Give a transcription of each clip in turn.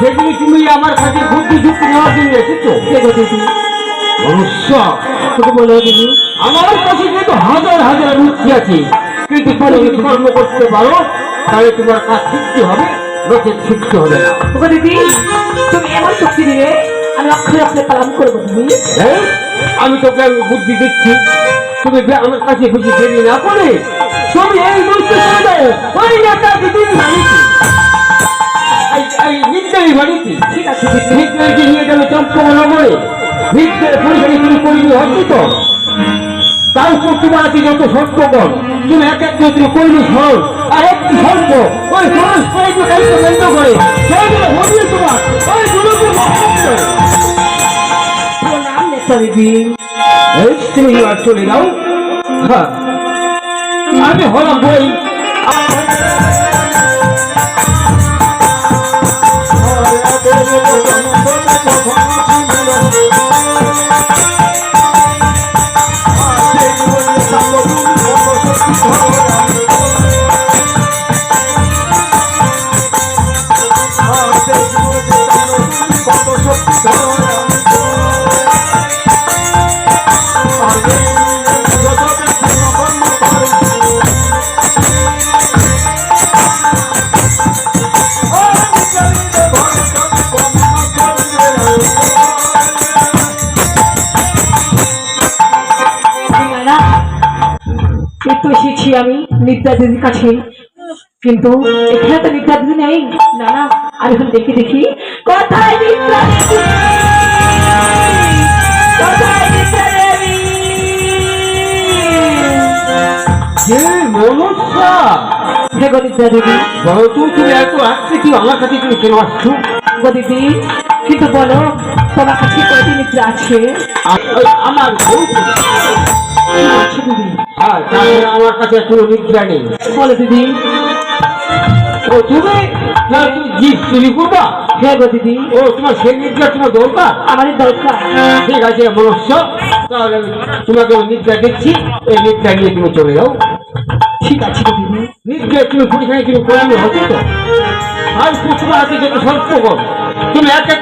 সেগুলি তুমি আমার কাছে বুদ্ধি যুক্তি নেওয়ার জন্য এসেছো। আমার কাছে কিন্তু হাজার হাজার বুদ্ধি আছে, কিন্তু তুমি কর্ম করতে পারো তাহলে তোমার কাজ শিখতে হবে, লোকে শিখতে হবে না। দিদি তুমি এমন শক্তি দিলে আমি অক্ষরে অক্ষরে পালন করবো। আমি তোকে বুদ্ধি দিচ্ছি, তুমি আমার কাছে বুঝি দেরি না করে তুমি এই বুঝতে পারো ওই নেতা দিদি ঠিক আছে নিয়ে গেল চম্পকনগরে তুমি করিনি হচ্ছে তো তার উপর তোমার আছে যত সত্যকর তুমি এক এক করে তুমি করিনি সরল আর একটি সর্ব ওই সরল কেন্দ্র করে সেইগুলো হচ্ছে তোমার ওই তুমি আর চলে যাও। হ্যাঁ আমি হলাম বই এসেছি আমি নিদ্রা দিদির কাছে, কিন্তু এখানে তো নিদ্রা দিদি নেই। না না আর এখন দেখি দেখি কোথায় নিদ্রা দিদি, কোথায় নিদ্রা দেবী? মনুষ্যা দেখো নিদ্রা দিদি বলো তুমি এত আসছে কি আমার কাছে তুমি কেন আসছো? দিদি কিন্তু বলো তোমার কাছে কয়টি নিদ্রা আছে? আমার আমার কাছে কোনো নিদ্রা নেই। বলো দিদি তুমি জিপ চুরি করবা? হ্যাঁ গো দিদি, ও তোমার সেই নিদ্রা তোমার দরকার? আমারই দরকার। ঠিক আছে মনুষ্য, তাহলে আমি তোমাকে ওই নিদ্রা দিচ্ছি, এই নিদ্রা নিয়ে তুমি চলে যাও। ঠিক আছে গো দিদি। নিদ্রা তুমি পরীক্ষায় তুমি করলে হচ্ছে তো। আর পুষ্পা আছে যত সর্পগণ, তুমি এক এক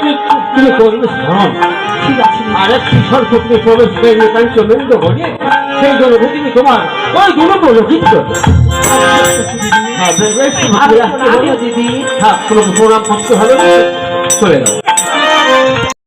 তুমি করবে স্মরণ। ঠিক আছে দিদি। আর একটি সর্প তুমি প্রবেশ করে কাঞ্চমেন্দ্র বলে, সেই জন্য তুমি তোমার ওই গুলো বলো কিন্তু। হ্যাঁ বেশ আমি প্রণাম গো দিদি। হ্যাঁ তোমাকে প্রণাম করতে হবে, চলে যাও।